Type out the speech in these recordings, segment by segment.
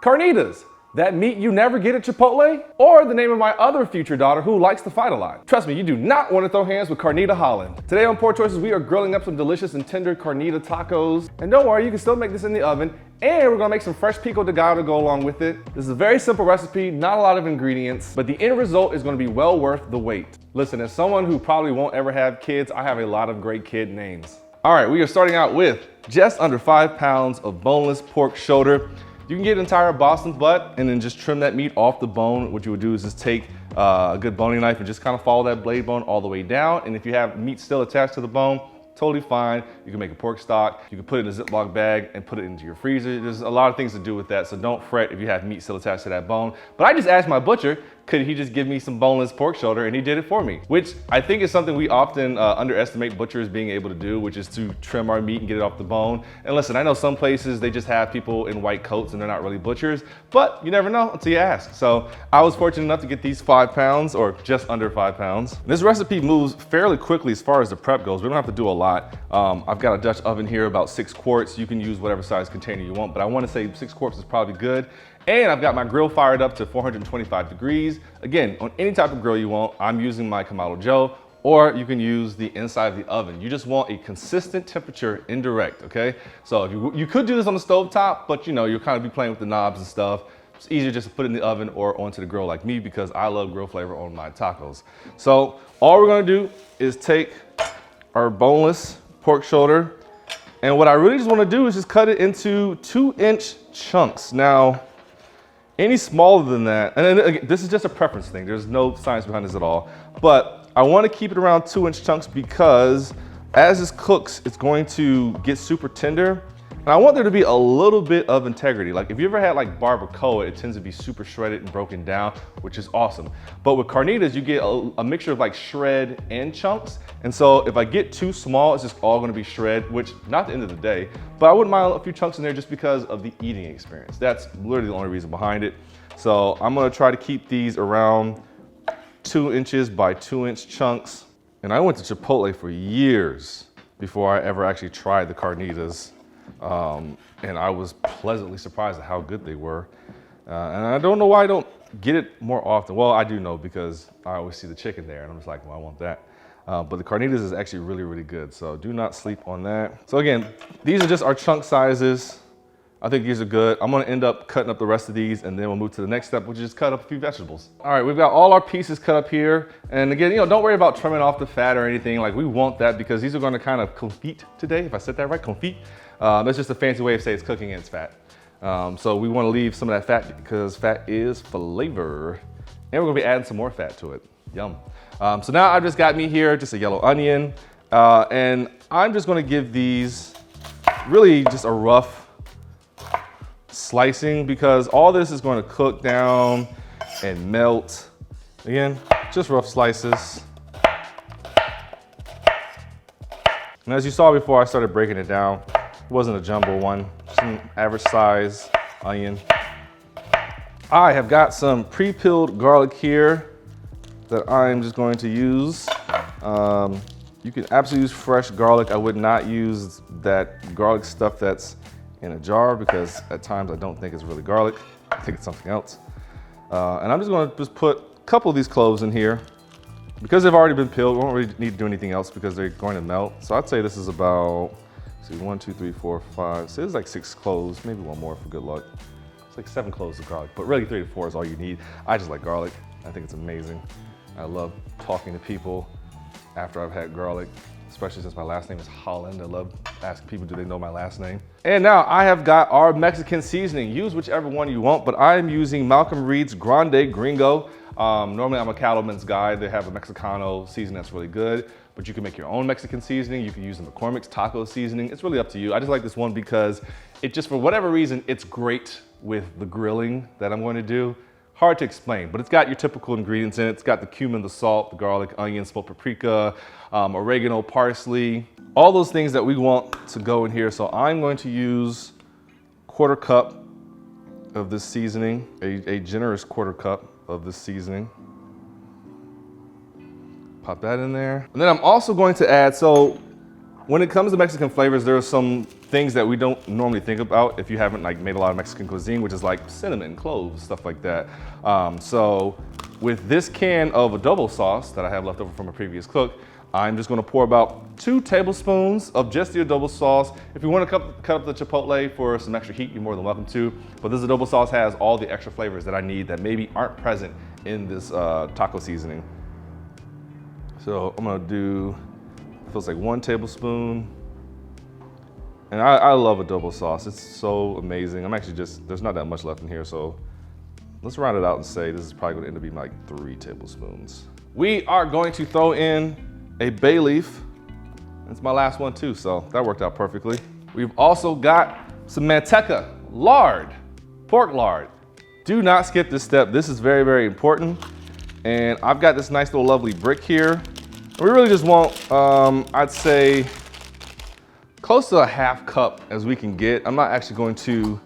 Carnitas, that meat you never get at Chipotle, or the name of my other future daughter who likes to fight a lot. Trust me, you do not want to throw hands with Carnita Holland. Today on Poor Choices, we are grilling up some delicious and tender Carnita tacos. And don't worry, you can still make this in the oven, and we're gonna make some fresh pico de gallo to go along with it. This is a very simple recipe, not a lot of ingredients, but the end result is gonna be well worth the wait. Listen, as someone who probably won't ever have kids, I have a lot of great kid names. All right, we are starting out with just under 5 pounds of boneless pork shoulder. You can get entire Boston butt and then just trim that meat off the bone. What you would do is just take a good boning knife and just kind of follow that blade bone all the way down. And if you have meat still attached to the bone, totally fine. You can make a pork stock. You can put it in a Ziploc bag and put it into your freezer. There's a lot of things to do with that, so don't fret if you have meat still attached to that bone. But I just asked my butcher, could he just give me some boneless pork shoulder, and he did it for me, which I think is something we often underestimate butchers being able to do, which is to trim our meat and get it off the bone. And listen, I know some places they just have people in white coats and they're not really butchers, but you never know until you ask. So I was fortunate enough to get these 5 pounds, or just under 5 pounds. This recipe moves fairly quickly as far as the prep goes. We don't have to do a lot. I've got a Dutch oven here, about 6 quarts. You can use whatever size container you want, but I want to say 6 quarts is probably good. And I've got my grill fired up to 425 degrees. Again, on any type of grill you want, I'm using my Kamado Joe, or you can use the inside of the oven. You just want a consistent temperature indirect, okay? So if you could do this on the stove top, but you'll kind of be playing with the knobs and stuff. It's easier just to put it in the oven or onto the grill like me, because I love grill flavor on my tacos. So all we're gonna do is take our boneless pork shoulder, and what I really just wanna do is just cut it into 2-inch chunks. Now, any smaller than that, and then again, this is just a preference thing. There's no science behind this at all. But I want to keep it around 2-inch chunks because as this cooks, it's going to get super tender. And I want there to be a little bit of integrity. Like if you ever had like barbacoa, it tends to be super shredded and broken down, which is awesome. But with carnitas, you get a mixture of like shred and chunks. And so if I get too small, it's just all gonna be shred, which not the end of the day, but I wouldn't mind a few chunks in there just because of the eating experience. That's literally the only reason behind it. So I'm gonna try to keep these around 2 inches by 2-inch chunks. And I went to Chipotle for years before I ever actually tried the carnitas. And I was pleasantly surprised at how good they were. And I don't know why I don't get it more often. Well, I do know, because I always see the chicken there and I'm just like, well, I want that. But the carnitas is actually really, really good. So do not sleep on that. So again, these are just our chunk sizes. I think these are good. I'm gonna end up cutting up the rest of these, and then we'll move to the next step, which is just cut up a few vegetables. All right, we've got all our pieces cut up here. And again, don't worry about trimming off the fat or anything. Like, we want that because these are gonna kind of confit today, if I said that right, confit. That's just a fancy way of saying it's cooking and it's fat. So we wanna leave some of that fat because fat is flavor. And we're gonna be adding some more fat to it. Yum. So now I've just got me here, just a yellow onion. And I'm just gonna give these really just a rough slicing, because all this is going to cook down and melt. Again, just rough slices. And as you saw before I started breaking it down, it wasn't a jumbo one, just an average size onion. I have got some pre-peeled garlic here that I'm just going to use. You can absolutely use fresh garlic. I would not use that garlic stuff that's in a jar, because at times I don't think it's really garlic. I think it's something else. And I'm just gonna put a couple of these cloves in here. Because they've already been peeled, we won't really need to do anything else because they're going to melt. So I'd say this is about, see, 1, 2, 3, 4, 5. So it's like 6 cloves, maybe one more for good luck. It's like 7 cloves of garlic, but really 3 to 4 is all you need. I just like garlic. I think it's amazing. I love talking to people after I've had garlic, especially since my last name is Holland. I love asking people, do they know my last name? And now I have got our Mexican seasoning. Use whichever one you want, but I am using Malcolm Reed's Grande Gringo. Normally I'm a Cattleman's guy. They have a Mexicano seasoning that's really good, but you can make your own Mexican seasoning. You can use the McCormick's taco seasoning. It's really up to you. I just like this one because it just, for whatever reason, it's great with the grilling that I'm going to do. Hard to explain, but it's got your typical ingredients in it. It's got the cumin, the salt, the garlic, onion, smoked paprika, oregano, parsley, all those things that we want to go in here. So I'm going to use 1/4 cup of this seasoning, a generous 1/4 cup of this seasoning. Pop that in there. And then I'm also going to add, so When it comes to Mexican flavors, there are some things that we don't normally think about if you haven't like made a lot of Mexican cuisine, which is like cinnamon, cloves, stuff like that. So with this can of adobo sauce that I have left over from a previous cook, I'm just gonna pour about 2 tablespoons of just the adobo sauce. If you wanna cut up the chipotle for some extra heat, you're more than welcome to. But this adobo sauce has all the extra flavors that I need that maybe aren't present in this taco seasoning. So I'm gonna do, feels like 1 tablespoon. And I love adobo sauce. It's so amazing. I'm actually there's not that much left in here, so let's round it out and say this is probably gonna end up being like 3 tablespoons. We are going to throw in a bay leaf. It's my last one too, so that worked out perfectly. We've also got some manteca, lard, pork lard. Do not skip this step. This is very, very important. And I've got this nice little lovely brick here. We really just want, I'd say, close to a ½ cup as we can get. I'm not actually going to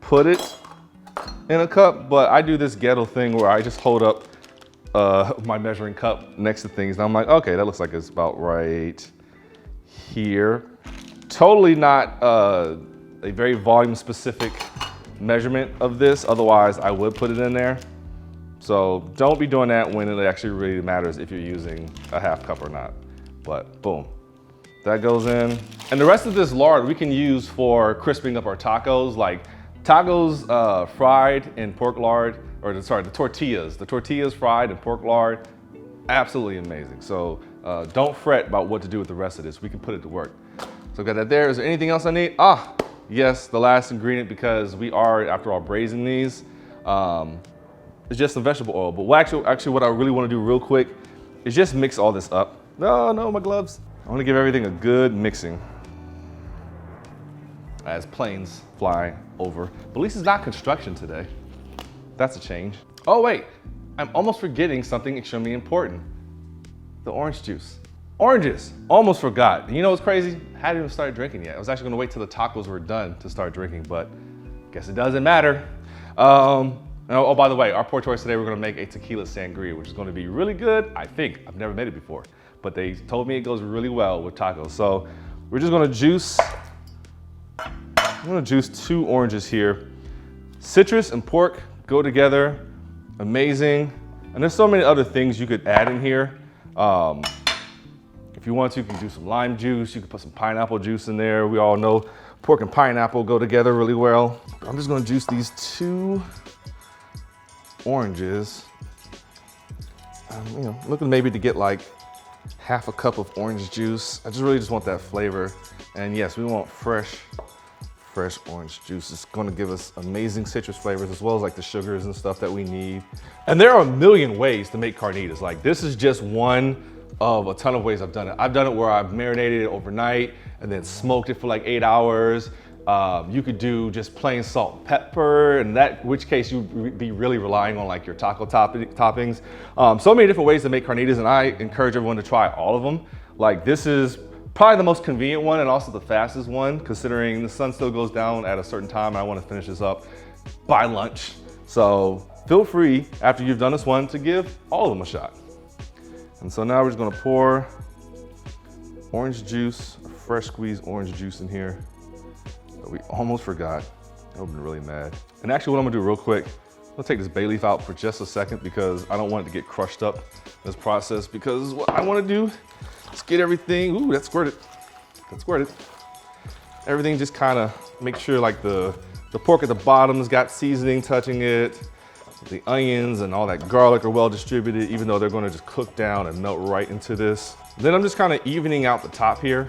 put it in a cup, but I do this ghetto thing where I just hold up my measuring cup next to things. And I'm like, okay, that looks like it's about right here. Totally not a very volume specific measurement of this. Otherwise I would put it in there. So don't be doing that when it actually really matters if you're using a ½ cup or not. But boom, that goes in. And the rest of this lard we can use for crisping up our tacos, like tacos fried in pork lard, or the tortillas. The tortillas fried in pork lard, absolutely amazing. So don't fret about what to do with the rest of this. We can put it to work. So I've got that there. Is there anything else I need? Ah, yes, the last ingredient, because we are, after all, braising these. It's just some vegetable oil. But actually what I really want to do real quick is just mix all this up. No, my gloves. I want to give everything a good mixing as planes fly over. But at least it's not construction today. That's a change. Oh wait, I'm almost forgetting something extremely important. The orange juice. Oranges, almost forgot. And you know what's crazy? I hadn't even started drinking yet. I was actually gonna wait till the tacos were done to start drinking, but guess it doesn't matter. Oh, by the way, our pork choice today, we're gonna make a tequila sangria, which is gonna be really good, I think. I've never made it before, but they told me it goes really well with tacos. So we're just gonna juice, I'm gonna juice 2 oranges here. Citrus and pork go together, amazing. And there's so many other things you could add in here. If you want to, you can do some lime juice, you can put some pineapple juice in there. We all know pork and pineapple go together really well. I'm just gonna juice these 2 oranges. You know, looking maybe to get like ½ cup of orange juice. I really just want that flavor. And yes, we want fresh orange juice. It's gonna give us amazing citrus flavors as well as like the sugars and stuff that we need. And there are a million ways to make carnitas. Like this is just one of a ton of ways I've done it. I've done it where I've marinated it overnight and then smoked it for like 8 hours. You could do just plain salt and pepper, in which case you'd be really relying on like your taco toppings. So many different ways to make carnitas, and I encourage everyone to try all of them. Like this is probably the most convenient one and also the fastest one, considering the sun still goes down at a certain time and I want to finish this up by lunch. So feel free, after you've done this one, to give all of them a shot. And so now we're just gonna pour orange juice, fresh squeezed orange juice in here. We almost forgot. I would've been really mad. And actually what I'm gonna do real quick, I'm gonna take this bay leaf out for just a second because I don't want it to get crushed up in this process, because what I wanna do is get everything, ooh, that squirted. Everything just kinda make sure like the pork at the bottom's got seasoning touching it, the onions and all that garlic are well distributed, even though they're gonna just cook down and melt right into this. Then I'm just kinda evening out the top here.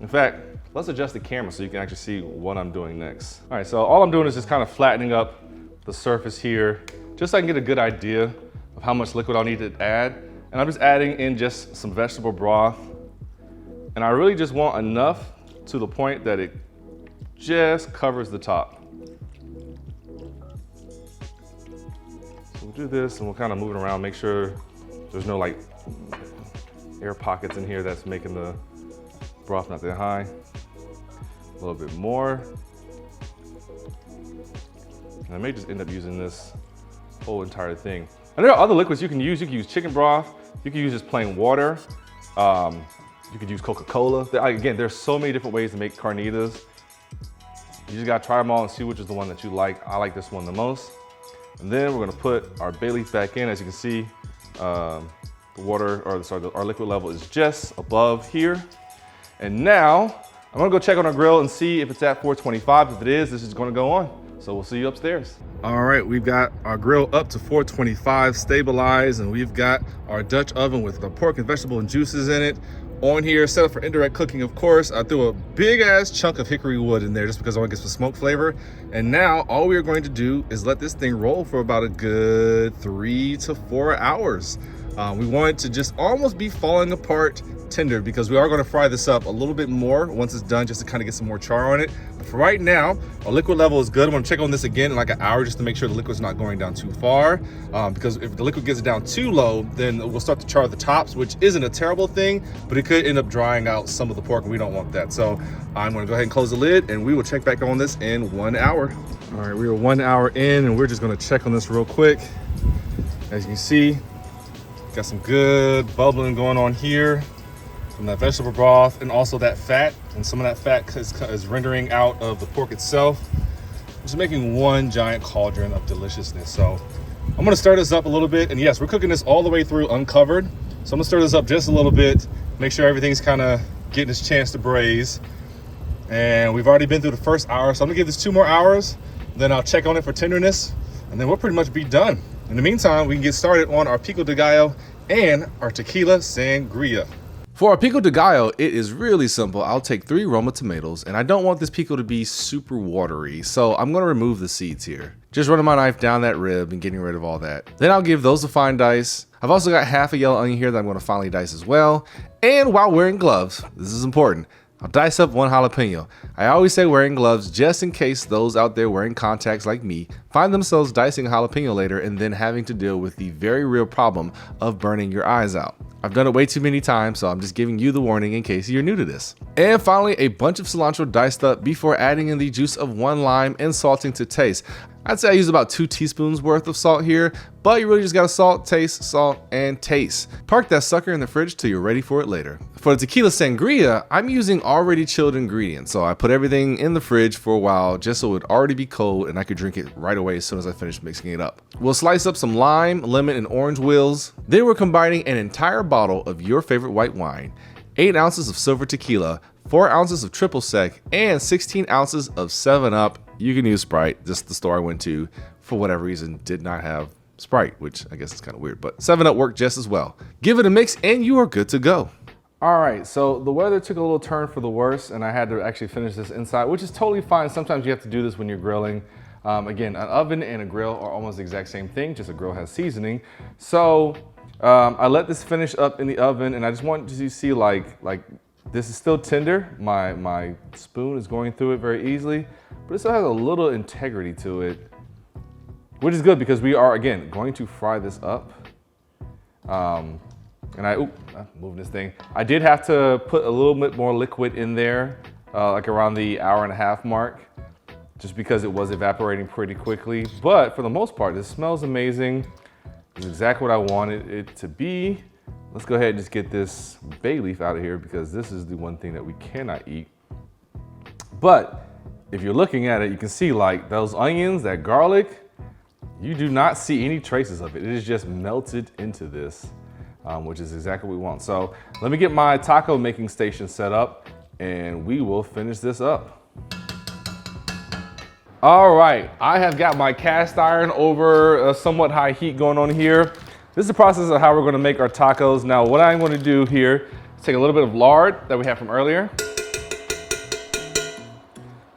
In fact, let's adjust the camera so you can actually see what I'm doing next. All right, so all I'm doing is just kind of flattening up the surface here, just so I can get a good idea of how much liquid I'll need to add. And I'm just adding in just some vegetable broth. And I really just want enough to the point that it just covers the top. So we'll do this and we'll kind of move it around, make sure there's no like air pockets in here that's making the broth not that high. A little bit more. And I may just end up using this whole entire thing. And there are other liquids you can use. You can use chicken broth. You can use just plain water. You could use Coca-Cola. Again, there's so many different ways to make carnitas. You just gotta try them all and see which is the one that you like. I like this one the most. And then we're gonna put our bay leaf back in. As you can see, the water, or sorry, our liquid level is just above here. And now, I'm gonna go check on our grill and see if it's at 425. If it is, this is gonna go on. So we'll see you upstairs. All right, we've got our grill up to 425 stabilized, and we've got our Dutch oven with the pork and vegetable and juices in it on here, set up for indirect cooking, of course. I threw a big ass chunk of hickory wood in there just because I want to get some smoke flavor. And now all we are going to do is let this thing roll for about a good 3 to 4 hours. We want it to just almost be falling apart tender, because we are going to fry this up a little bit more once it's done, just to kind of get some more char on it. But for right now, our liquid level is good. I'm going to check on this again in like an hour just to make sure the liquid's not going down too far, because if the liquid gets down too low, then we'll start to char the tops, which isn't a terrible thing, but it could end up drying out some of the pork, and we don't want that. So I'm going to go ahead and close the lid, and we will check back on this in 1 hour. All right, we are 1 hour in, and we're just going to check on this real quick. As you can see, got some good bubbling going on here from that vegetable broth, and also that fat, and some of that fat is rendering out of the pork itself, just making one giant cauldron of deliciousness. So I'm gonna stir this up a little bit, and yes, we're cooking this all the way through uncovered. So I'm gonna stir this up just a little bit, make sure everything's kind of getting its chance to braise. And we've already been through the first hour, so I'm gonna give this 2 more hours, then I'll check on it for tenderness, and then we'll pretty much be done. In the meantime, we can get started on our pico de gallo and our tequila sangria. For our pico de gallo, it is really simple. I'll take 3 Roma tomatoes, and I don't want this pico to be super watery, so I'm gonna remove the seeds here. Just running my knife down that rib and getting rid of all that. Then I'll give those a fine dice. I've also got half a yellow onion here that I'm gonna finely dice as well. And while wearing gloves, this is important, I'll dice up 1 jalapeno. I always say wearing gloves just in case those out there wearing contacts like me find themselves dicing a jalapeno later and then having to deal with the very real problem of burning your eyes out. I've done it way too many times, so I'm just giving you the warning in case you're new to this. And finally, a bunch of cilantro diced up before adding in the juice of 1 lime and salting to taste. I'd say I use about 2 teaspoons worth of salt here, but you really just gotta salt, and taste. Park that sucker in the fridge till you're ready for it later. For the tequila sangria, I'm using already chilled ingredients, so I put everything in the fridge for a while just so it would already be cold and I could drink it right away as soon as I finish mixing it up. We'll slice up some lime, lemon, and orange wheels. Then we're combining an entire bottle of your favorite white wine, 8 ounces of silver tequila, 4 ounces of triple sec, and 16 ounces of 7-Up. You can use Sprite. Just the store I went to, for whatever reason, did not have Sprite, which I guess is kind of weird, but 7-Up worked just as well. Give it a mix and you are good to go. All right, so the weather took a little turn for the worse, and I had to actually finish this inside, which is totally fine. Sometimes you have to do this when you're grilling. Again, an oven and a grill are almost the exact same thing, just a grill has seasoning. So I let this finish up in the oven, and I just want you to see like this is still tender. My spoon is going through it very easily, but it still has a little integrity to it, which is good because we are, again, going to fry this up. And I'm moving this thing. I did have to put a little bit more liquid in there, like around the 1.5 hour mark, just because it was evaporating pretty quickly. But for the most part, this smells amazing. It's exactly what I wanted it to be. Let's go ahead and just get this bay leaf out of here because this is the one thing that we cannot eat. But if you're looking at it, you can see like those onions, that garlic, you do not see any traces of it. It is just melted into this, which is exactly what we want. So let me get my taco making station set up and we will finish this up. All right, I have got my cast iron over a somewhat high heat going on here. This is the process of how we're gonna make our tacos. Now, what I'm gonna do here is take a little bit of lard that we had from earlier,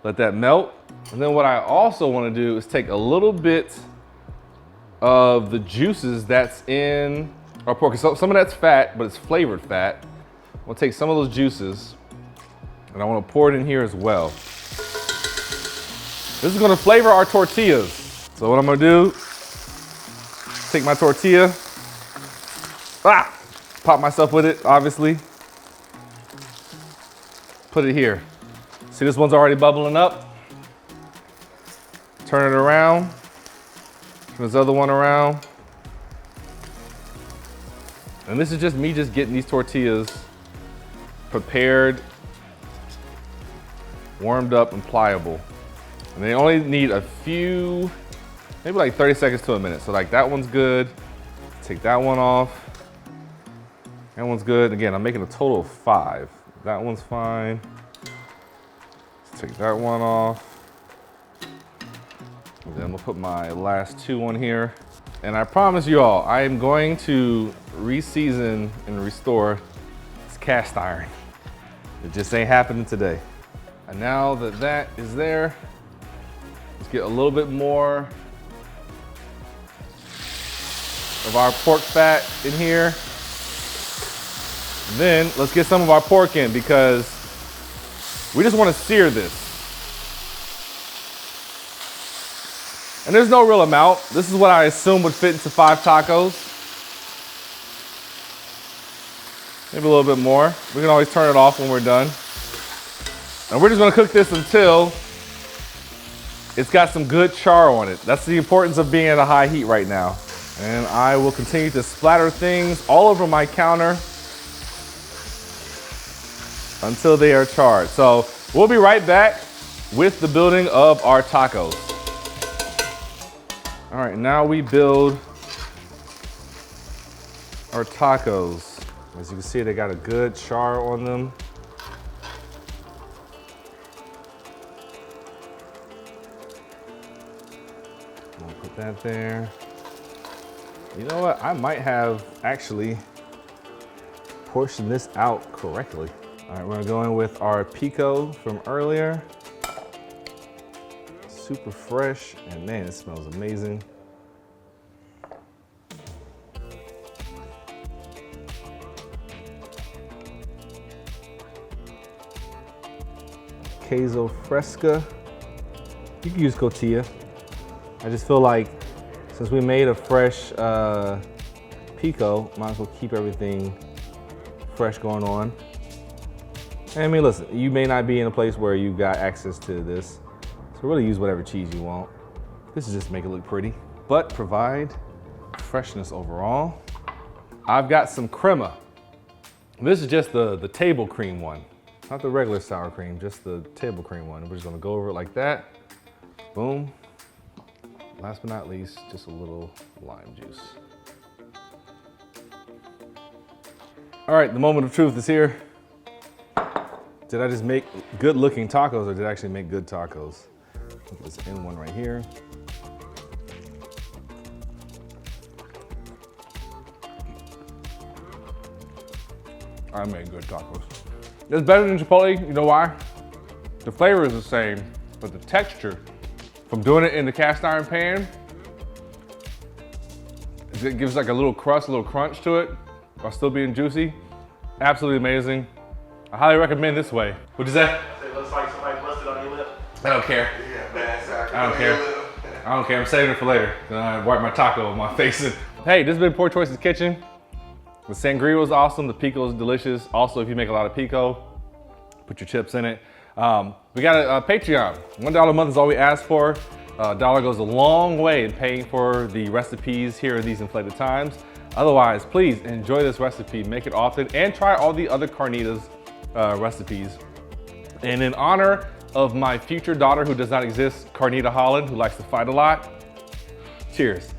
let that melt. And then what I also wanna do is take a little bit of the juices that's in our pork. So some of that's fat, but it's flavored fat. I'm gonna take some of those juices and I wanna pour it in here as well. This is gonna flavor our tortillas. So what I'm gonna do, take my tortilla, pop myself with it, obviously. Put it here. See, this one's already bubbling up. Turn it around. Turn this other one around. And this is just me just getting these tortillas prepared, warmed up, and pliable. And they only need a few, maybe like 30 seconds to a minute. So like that one's good. Take that one off. That one's good. Again, I'm making a total of 5. That one's fine. Let's take that one off. And then we'll put my last 2 on here. And I promise you all, I am going to re-season and restore this cast iron. It just ain't happening today. And now that that is there, let's get a little bit more of our pork fat in here. And then let's get some of our pork in because we just want to sear this. And there's no real amount. This is what I assume would fit into 5 tacos. Maybe a little bit more. We can always turn it off when we're done. And we're just gonna cook this until it's got some good char on it. That's the importance of being at a high heat right now. And I will continue to splatter things all over my counter until they are charred. So we'll be right back with the building of our tacos. All right, now we build our tacos. As you can see, they got a good char on them. I'll put that there. You know what? I might have actually portioned this out correctly. All right, we're gonna go in with our pico from earlier. Super fresh, and man, it smells amazing. Queso Fresca. You can use tortilla. I just feel like since we made a fresh pico, might as well keep everything fresh going on. And I mean, listen, you may not be in a place where you got access to this, so really use whatever cheese you want. This is just to make it look pretty, but provide freshness overall. I've got some crema. This is just the table cream one. Not the regular sour cream, just the table cream one. We're just gonna go over it like that. Boom. Last but not least, just a little lime juice. All right, the moment of truth is here. Did I just make good looking tacos or did I actually make good tacos? Put this in one right here. I made good tacos. It's better than Chipotle, you know why? The flavor is the same, but the texture from doing it in the cast iron pan, it gives like a little crust, a little crunch to it, while still being juicy. Absolutely amazing. I highly recommend this way. What'd you say? It looks like somebody busted on your lip. I don't care. Yeah, bad sour. I don't care. I don't care, I'm saving it for later. Then I wipe my taco on my face. Hey, this has been Poor Choices Kitchen. The sangria was awesome, the pico is delicious. Also, if you make a lot of pico, put your chips in it. We got a Patreon. $1 a month is all we ask for. $1 goes a long way in paying for the recipes here in these inflated times. Otherwise, please enjoy this recipe, make it often, and try all the other Carnitas recipes. And in honor of my future daughter who does not exist, Carnita Holland, who likes to fight a lot, cheers.